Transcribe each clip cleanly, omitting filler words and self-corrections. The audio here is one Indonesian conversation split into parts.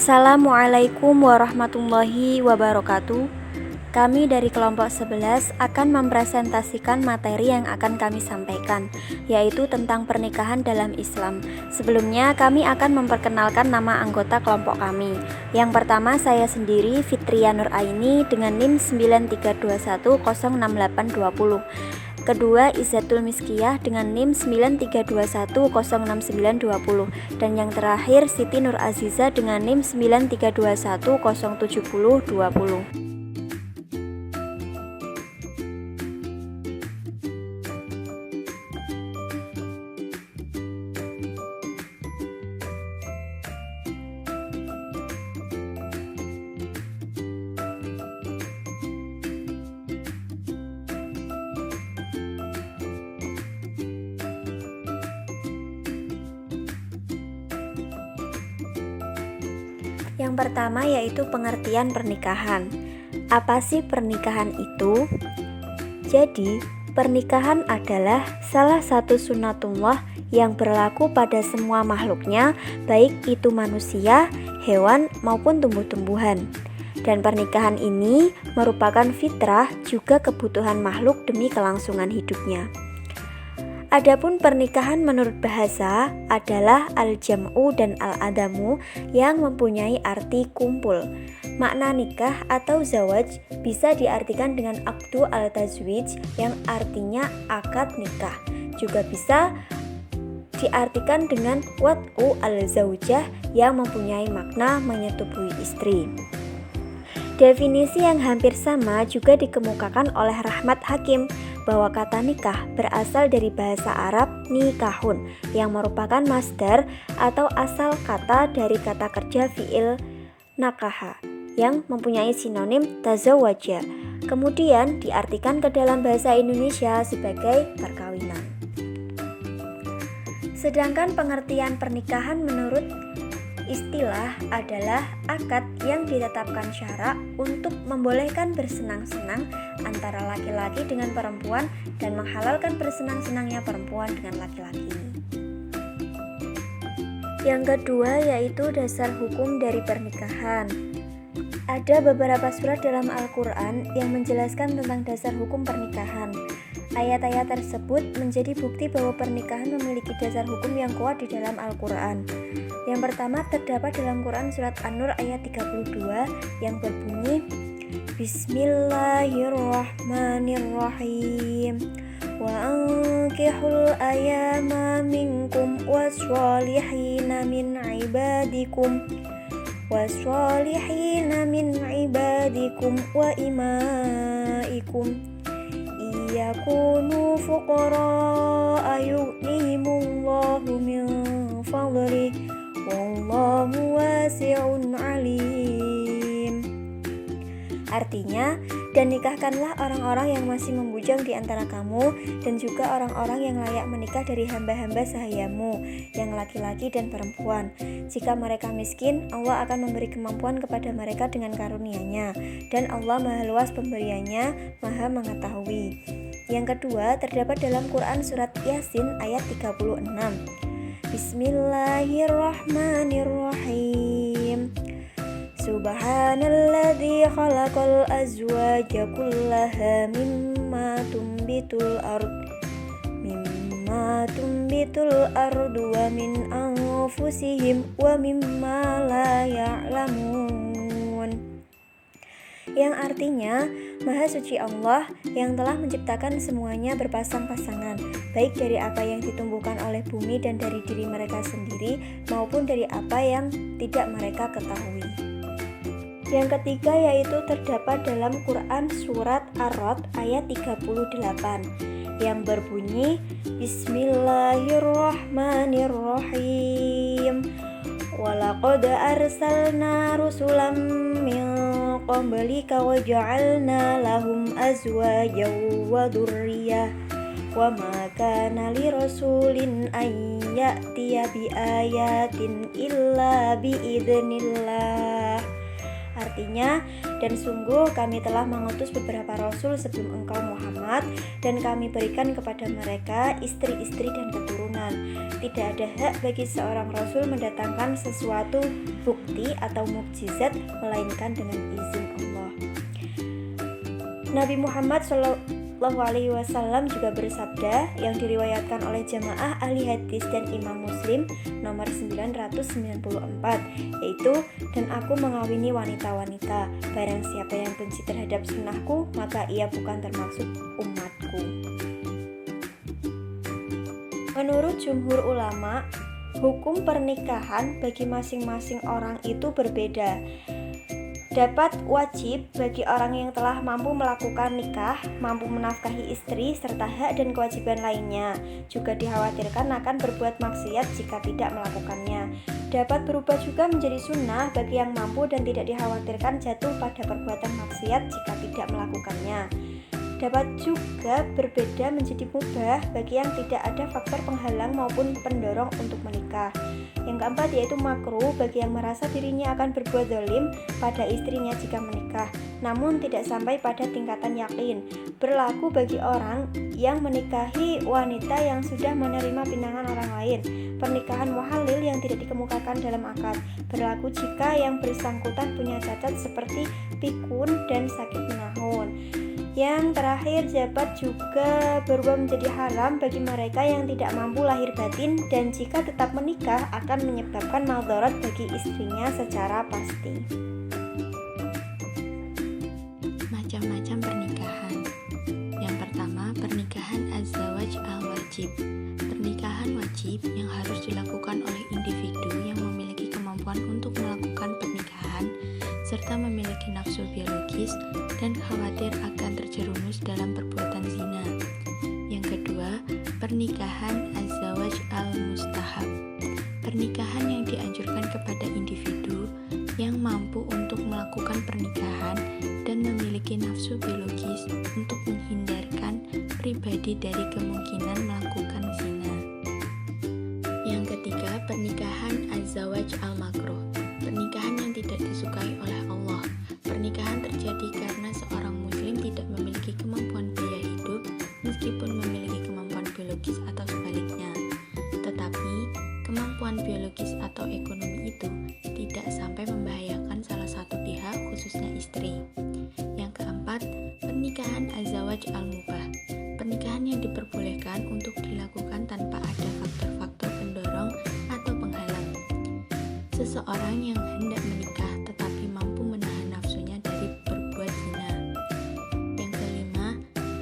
Assalamualaikum warahmatullahi wabarakatuh. Kami dari kelompok 11 akan mempresentasikan materi yang akan kami sampaikan, yaitu tentang pernikahan dalam Islam. Sebelumnya kami akan memperkenalkan nama anggota kelompok kami. Yang pertama saya sendiri, Fitria Nur Aini dengan NIM 9321068820. Kedua, Izzatul Miskiyah dengan NIM 9321069920. Dan yang terakhir, Siti Nur Aziza dengan NIM 9321070020. Yang pertama yaitu pengertian pernikahan. Apa sih pernikahan itu? Jadi, pernikahan adalah salah satu sunatullah yang berlaku pada semua makhluknya, baik itu manusia, hewan, maupun tumbuh-tumbuhan. Dan pernikahan ini merupakan fitrah juga kebutuhan makhluk demi kelangsungan hidupnya. Adapun pernikahan menurut bahasa adalah al-jam'u dan al-adamu yang mempunyai arti kumpul. Makna nikah atau zawaj bisa diartikan dengan akdu al-tazwij yang artinya akad nikah. Juga bisa diartikan dengan wat'u al-zaujah yang mempunyai makna menyetubuhi istri. Definisi yang hampir sama juga dikemukakan oleh Rahmat Hakim bahwa kata nikah berasal dari bahasa Arab nikahun yang merupakan masdar atau asal kata dari kata kerja fi'il nakaha yang mempunyai sinonim tazawwaja. Kemudian diartikan ke dalam bahasa Indonesia sebagai perkawinan. Sedangkan pengertian pernikahan menurut istilah adalah akad yang ditetapkan syara untuk membolehkan bersenang-senang antara laki-laki dengan perempuan dan menghalalkan bersenang-senangnya perempuan dengan laki-laki. Yang kedua yaitu dasar hukum dari pernikahan. Ada beberapa surat dalam Al-Quran yang menjelaskan tentang dasar hukum pernikahan. Ayat-ayat tersebut menjadi bukti bahwa pernikahan memiliki dasar hukum yang kuat di dalam Al-Quran. Yang pertama terdapat dalam Quran surat An-Nur ayat 32 yang berbunyi Bismillahirrahmanirrahim wa ankihul ayama minkum wassolihina min ibadikum wa imaikum yakunu fuqara yughnihimullahu min fadlih wallahu wasi'un alim. Artinya, dan nikahkanlah orang-orang yang masih membujang di antara kamu dan juga orang-orang yang layak menikah dari hamba-hamba sahayamu yang laki-laki dan perempuan. Jika mereka miskin, Allah akan memberi kemampuan kepada mereka dengan karunia-Nya, dan Allah Maha luas pemberiannya, Maha mengetahui. Yang kedua terdapat dalam Quran surat Yasin ayat 36. Bismillahirrahmanirrahim. Subhanalladzi khalaqal azwaja kullaha mimma tumbitul ardu wa min anfusihim wa mimma la ya'lamun. Yang artinya, Maha Suci Allah yang telah menciptakan semuanya berpasang-pasangan, baik dari apa yang ditumbuhkan oleh bumi dan dari diri mereka sendiri, maupun dari apa yang tidak mereka ketahui. Yang ketiga yaitu terdapat dalam Quran surat Ar-Ra'd ayat 38 yang berbunyi Bismillahirrahmanirrahim. Walaqad arsalna rusulam min qablika wa ja'alna lahum azwajan wa dzurriyyah wa ma kana lirasulin an ya'tiya bi ayatin illa bi idznillah. Artinya, dan sungguh kami telah mengutus beberapa rasul sebelum engkau Muhammad, dan kami berikan kepada mereka istri-istri dan keturunan. Tidak ada hak bagi seorang rasul mendatangkan sesuatu bukti atau mukjizat melainkan dengan izin Allah. Nabi Muhammad SAW juga bersabda yang diriwayatkan oleh jamaah ahli hadis dan Imam Muslim nomor 994, yaitu, dan aku mengawini wanita-wanita, barang siapa yang benci terhadap sunnahku maka ia bukan termasuk umatku. Menurut jumhur ulama, hukum pernikahan bagi masing-masing orang itu berbeda. Dapat wajib bagi orang yang telah mampu melakukan nikah, mampu menafkahi istri, serta hak dan kewajiban lainnya. Juga dikhawatirkan akan berbuat maksiat jika tidak melakukannya. Dapat berubah juga menjadi sunnah bagi yang mampu dan tidak dikhawatirkan jatuh pada perbuatan maksiat jika tidak melakukannya. Dapat juga berbeda menjadi mubah bagi yang tidak ada faktor penghalang maupun pendorong untuk menikah. Yang keempat yaitu makruh bagi yang merasa dirinya akan berbuat zalim pada istrinya jika menikah, namun tidak sampai pada tingkatan yakin. Berlaku bagi orang yang menikahi wanita yang sudah menerima pinangan orang lain. Pernikahan muhalil yang tidak dikemukakan dalam akad. Berlaku jika yang bersangkutan punya cacat seperti pikun dan sakit menahun. Yang terakhir, jabat juga berubah menjadi haram bagi mereka yang tidak mampu lahir batin dan jika tetap menikah akan menyebabkan maldharat bagi istrinya secara pasti. Macam-macam pernikahan. Yang pertama, pernikahan az-zawaj al-wajib. Pernikahan wajib yang harus dilakukan oleh individu yang memiliki kemampuan untuk melakukan pernikahan serta memiliki nafsu biologis dan khawatir akan terjerumus dalam perbuatan zina. Yang kedua, pernikahan az-zawaj al-mustahab. Pernikahan yang dianjurkan kepada individu yang mampu untuk melakukan pernikahan dan memiliki nafsu biologis untuk menghindarkan pribadi dari kemungkinan melakukan zina. Yang ketiga, pernikahan az-zawaj al-makruh. Pernikahan yang tidak disukai oleh Allah. Pernikahan terjadi karena seorang muslim tidak memiliki kemampuan biaya hidup meskipun memiliki kemampuan biologis atau sebaliknya. Tetapi, kemampuan biologis atau ekonomi itu tidak sampai membahayakan salah satu pihak, khususnya istri. Yang keempat, pernikahan az-zawaj al-mubah. Pernikahan yang diperbolehkan untuk dilakukan tanpa ada faktor-faktor pendorong atau penghalang. Seseorang yang hendak menikah tetapi mampu menahan nafsunya dari berbuat zina. Yang kelima,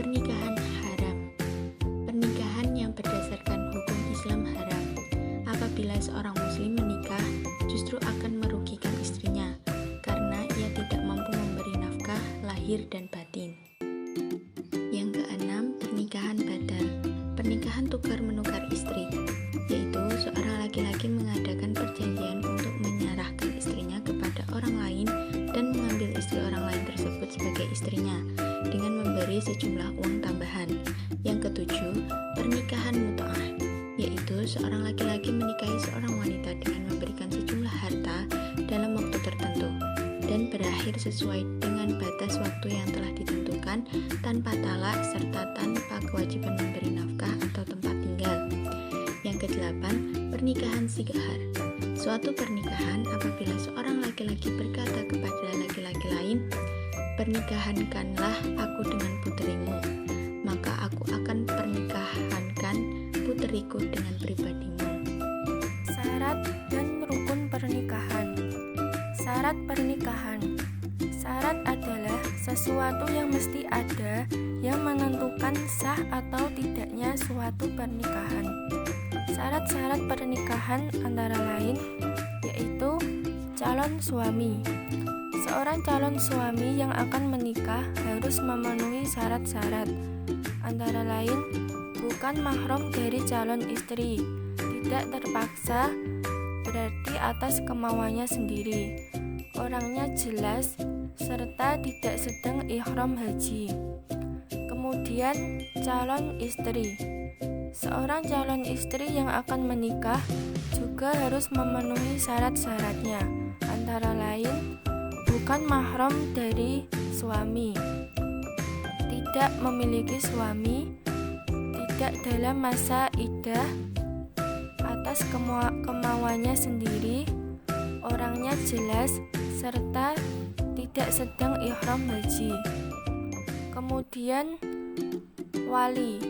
pernikahan haram. Pernikahan yang berdasarkan hukum Islam haram. Apabila seorang muslim menikah, justru akan merugikan istrinya karena ia tidak mampu memberi nafkah lahir dan batin. Yang keenam, pernikahan badal. Pernikahan tukar-menukar istri, yaitu seorang laki-laki mengadakan perjanjian untuk menyerahkan istrinya kepada orang lain dan mengambil istri orang lain tersebut sebagai istrinya dengan memberi sejumlah uang tambahan. Yang ketujuh, pernikahan mut'ah, yaitu seorang laki-laki menikahi seorang wanita dengan memberikan sejumlah harta dalam waktu tertentu dan berakhir sesuai dengan batas waktu yang telah ditentukan tanpa talak serta tanpa kewajiban memberi nafkah atau tempat tinggal. Yang kedelapan, pernikahan sighar. Suatu pernikahan apabila seorang laki-laki berkata kepada laki-laki lain, "Pernikahankanlah aku dengan puterimu, maka aku akan pernikahankan puteriku dengan pribadimu." Syarat dan rukun pernikahan. Syarat pernikahan. Syarat adalah sesuatu yang mesti ada yang menentukan sah atau tidaknya suatu pernikahan. Syarat-syarat pernikahan antara lain yaitu calon suami. Seorang calon suami yang akan menikah harus memenuhi syarat-syarat antara lain bukan mahram dari calon istri, tidak terpaksa berarti atas kemauannya sendiri, orangnya jelas serta tidak sedang ihram haji. Kemudian calon istri. Seorang calon istri yang akan menikah juga harus memenuhi syarat-syaratnya, antara lain bukan bukan mahram dari suami, tidak memiliki suami, tidak dalam masa iddah atas kemauannya sendiri, orangnya jelas, serta tidak sedang ihram haji. Kemudian wali.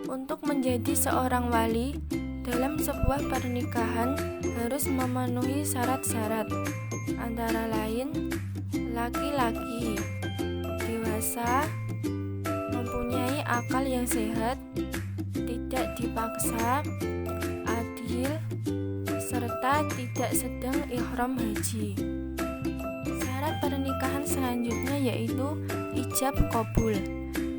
Untuk menjadi seorang wali dalam sebuah pernikahan harus memenuhi syarat-syarat, antara lain laki-laki, dewasa, mempunyai akal yang sehat, tidak dipaksa, adil, serta tidak sedang ihram haji. Syarat pernikahan selanjutnya yaitu ijab qabul.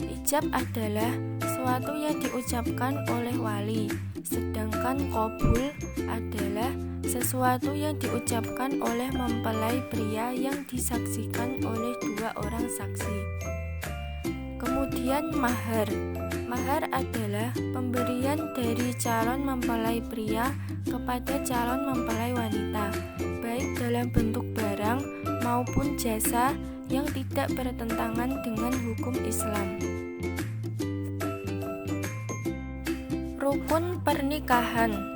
Ijab adalah sesuatu yang diucapkan oleh wali, sedangkan qabul adalah sesuatu yang diucapkan oleh mempelai pria yang disaksikan oleh dua orang saksi. Kemudian mahar. Mahar adalah pemberian dari calon mempelai pria kepada calon mempelai wanita, baik dalam bentuk barang maupun jasa yang tidak bertentangan dengan hukum Islam. Rukun pernikahan.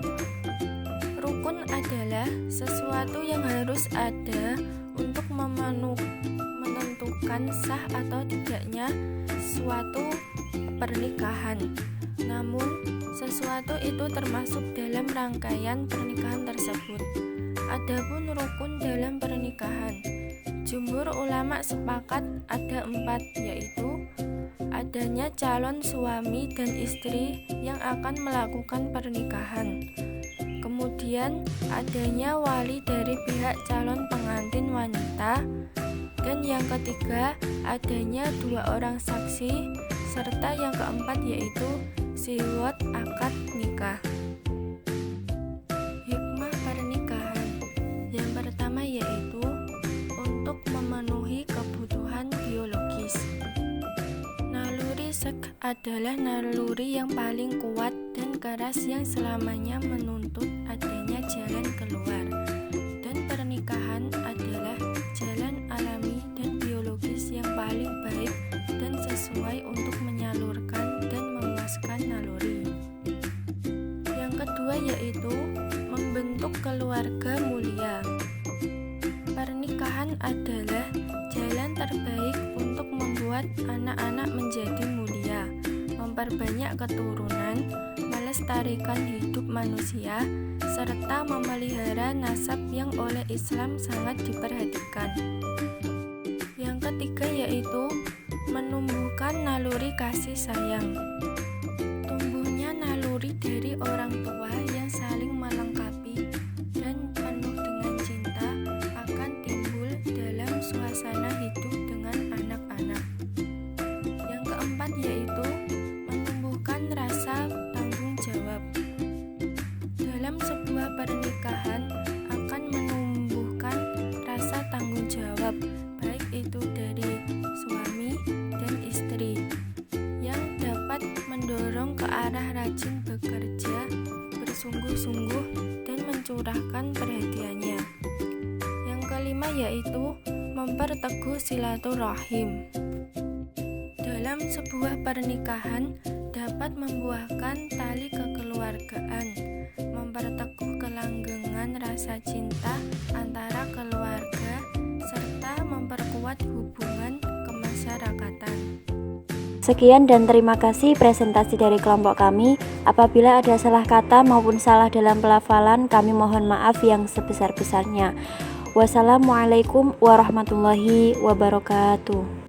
Rukun adalah sesuatu yang harus ada untuk menentukan sah atau tidaknya suatu pernikahan. Namun, sesuatu itu termasuk dalam rangkaian pernikahan tersebut. Adapun rukun dalam pernikahan, jumhur ulama sepakat ada 4, yaitu adanya calon suami dan istri yang akan melakukan pernikahan. Kemudian adanya wali dari pihak calon pengantin wanita. Dan yang ketiga adanya 2 orang saksi. Serta yang keempat yaitu siwot akad nikah. Hikmah pernikahan. Yang pertama yaitu untuk memenuhi kebutuhan biologis. Naluri seks adalah naluri yang paling kuat dan keras yang selamanya menuntut adanya jalan keluar. Dan pernikahan adalah jalan alami dan biologis yang paling baik dan sesuai untuk menyalurkan dan memuaskan naluri. Yang kedua yaitu membentuk keluarga mulia. Pernikahan adalah jalan terbaik untuk membuat anak-anak menjadi mulia, memperbanyak keturunan, melestarikan hidup manusia, serta memelihara nasab yang oleh Islam sangat diperhatikan. Yang ketiga yaitu menumbuhkan naluri kasih sayang. Tumbuhnya naluri dari orang tua yang saling melengkapi dan penuh dengan cinta akan timbul dalam suasana hidup dengan anak-anak. Yang keempat yaitu menumbuhkan rasa tanggung jawab. Dalam sebuah pernikahan akan menumbuhkan rasa tanggung jawab, baik itu dari suami dan istri, yang dapat mendorong ke arah rajin bekerja, bersungguh-sungguh, dan mencurahkan perhatiannya. Yang kelima yaitu memperteguh silaturahim. Dalam sebuah pernikahan dapat membuahkan tali kekeluargaan, memperteguh kelanggengan rasa cinta antara keluarga, serta memperkuat hubungan kemasyarakatan. Sekian dan terima kasih presentasi dari kelompok kami. Apabila ada salah kata maupun salah dalam pelafalan, kami mohon maaf yang sebesar-besarnya. Wassalamualaikum warahmatullahi wabarakatuh.